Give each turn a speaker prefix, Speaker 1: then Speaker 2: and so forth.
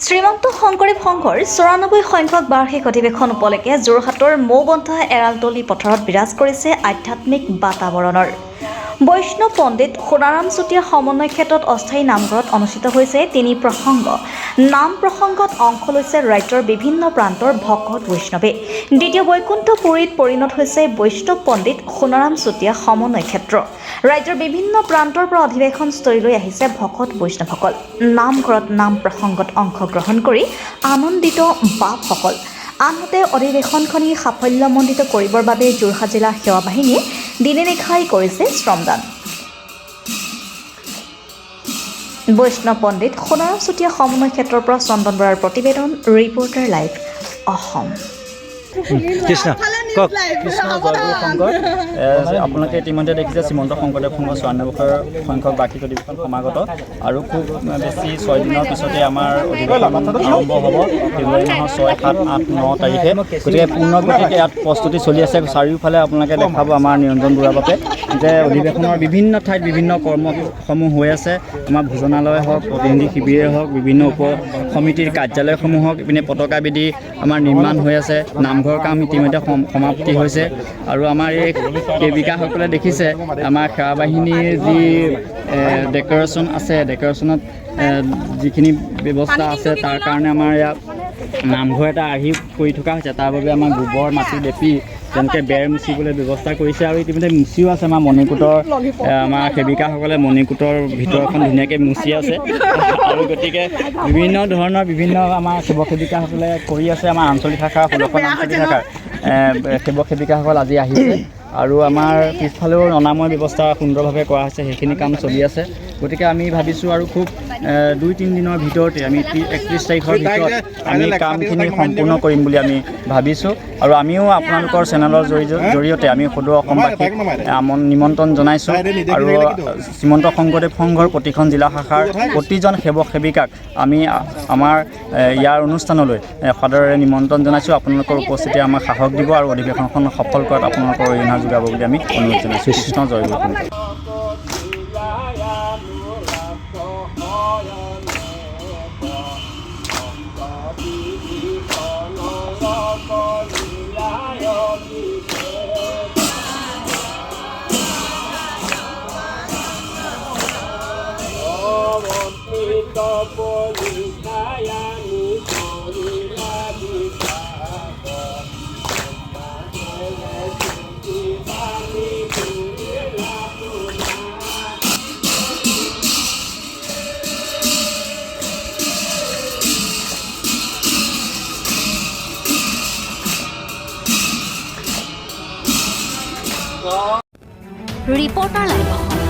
Speaker 1: শ্ৰীমন্ত শংকৰদেৱ সংঘৰ ৯৪ সংখ্যক বাৰ্ষিক অধিৱেশন উপলক্ষে যোৰহাটৰ মৌবন্ধা এৰালতলী পথাৰত বিৰাজ কৰিছে আধ্যাত্মিক বাতাৱৰণৰ। বৈষ্ণৱ পণ্ডিত সোণাৰাম চুতীয়া সমন্বয় ক্ষেত্ৰত অস্থায়ী নামঘৰত অনুষ্ঠিত হৈছে তিনি প্ৰসংগ। নাম প্ৰসংগত অংশ লৈছে ৰাজ্যৰ বিভিন্ন প্ৰান্তৰ ভকত বৈষ্ণৱে। দ্বিতীয় বৈকুণ্ঠ পুৰীত পৰিণত হৈছে বৈষ্ণৱ পণ্ডিত সোণাৰাম চুতীয়া সমন্বয় ক্ষেত্ৰ। ৰাজ্যৰ বিভিন্ন প্ৰান্তৰ পৰা অধিৱেশনস্থলীলৈ আহিছে ভকত বৈষ্ণৱসকল। নামঘৰত নাম প্ৰসংগত অংশগ্ৰহণ কৰি আনন্দিত বাপসকল। আনহাতে অধিৱেশনখনি সাফল্যমণ্ডিত কৰিবৰ বাবে যোৰহাট জিলা সেৱা বাহিনীয়ে দিনে নিশাই কৰিছে শ্ৰমদান। বৈষ্ণৱ পণ্ডিত সোণাৰাম চুতীয়া সমন্বয় ক্ষেত্ৰৰ পৰা চন্দন বৰাৰ প্ৰতিবেদন, ৰিপৰ্টাৰ লাইভ অসম।
Speaker 2: কৃষ্ণ কওক। কৃষ্ণ জয়গুৰু শংকৰ। আপোনালোকে ইতিমধ্যে দেখিছে শ্ৰীমন্ত শংকৰদেৱ সংঘৰ ৯৪ সংখ্যক বাৰ্ষিক অধিৱেশন সমাগত আৰু খুব বেছি ৬ দিনৰ পিছতে আমাৰ অধিৱেশন আৰম্ভ হ'ব ফেব্ৰুৱাৰী মাহৰ ৬, ৭, ৮, ৯ তাৰিখে। গতিকে পূৰ্ণগতিকে ইয়াত প্ৰস্তুতি চলি আছে। চাৰিওফালে আপোনালোকে দেখাব আমাৰ নিৰঞ্জন বুঢ়াবাপে যে অধিৱেশনৰ বিভিন্ন ঠাইত বিভিন্ন কৰ্মসমূহ হৈ আছে। আমাৰ ভোজনালয় হওক, প্ৰতিনিধি শিবিৰে হওক, বিভিন্ন উপ সমিতিৰ কাৰ্যালয়সমূহ হওক, ইপিনে পতাকা বেদী আমাৰ নিৰ্মাণ হৈ আছে। নামঘৰৰ কাম ইতিমধ্যে সমাপ্তি হৈছে আৰু আমাৰ এই সেৱিকাসকলে দেখিছে আমাৰ সেৱা বাহিনীৰ যি ডেকৰেশ্যন আছে, ডেকৰেশ্যনত যিখিনি ব্যৱস্থা আছে তাৰ কাৰণে আমাৰ ইয়াত নামঘৰ এটা আৰ্হি কৰি থকা হৈছে। তাৰ বাবে আমাৰ গোবৰ মাটি লেপি তেনেকৈ বেৰ মুচিবলৈ ব্যৱস্থা কৰিছে আৰু ইতিমধ্যে মুচিও আছে। আমাৰ মণিকূটৰ আমাৰ সেৱিকাসকলে মণিকূটৰ ভিতৰখন ধুনীয়াকৈ মুচি আছে আৰু গতিকে বিভিন্ন ধৰণৰ বিভিন্ন আমাৰ সেৱক সেৱিকাসকলে কৰি আছে। আমাৰ আঞ্চলিক শাখা ১৬খন আঞ্চলিক শাখাৰ সেৱক সেৱিকাসকল আজি আহিছে আৰু আমাৰ পিছফালেও অনাময় ব্যৱস্থা সুন্দৰভাৱে কৰা হৈছে। সেইখিনি কাম চলি আছে। গতিকে আমি ভাবিছোঁ আৰু খুব ২-৩ দিনৰ ভিতৰতে আমি ৩১ তাৰিখৰ ভিতৰত আমি কামখিনি সম্পূৰ্ণ কৰিম বুলি আমি ভাবিছোঁ আৰু আমিও আপোনালোকৰ চেনেলৰ জৰিয়তে আমি সদৌ অসমবাসীক নিমন্ত্ৰণ জনাইছোঁ আৰু শ্ৰীমন্ত শংকৰদেৱ সংঘৰ প্ৰতিখন জিলা শাখাৰ প্ৰতিজন সেৱক সেৱিকাক আমি আমাৰ ইয়াৰ অনুষ্ঠানলৈ সদৰেৰে নিমন্ত্ৰণ জনাইছোঁ। আপোনালোকৰ উপস্থিতি আমাক সাহস দিব আৰু অধিৱেশনখন সফল কৰাত আপোনালোকৰ অৰিহণা যোগাব বুলি আমি অনুৰোধ জনাইছোঁ। কৃষ্ণ জয়গুৰু শংকৰ।
Speaker 1: Reporter live Assam.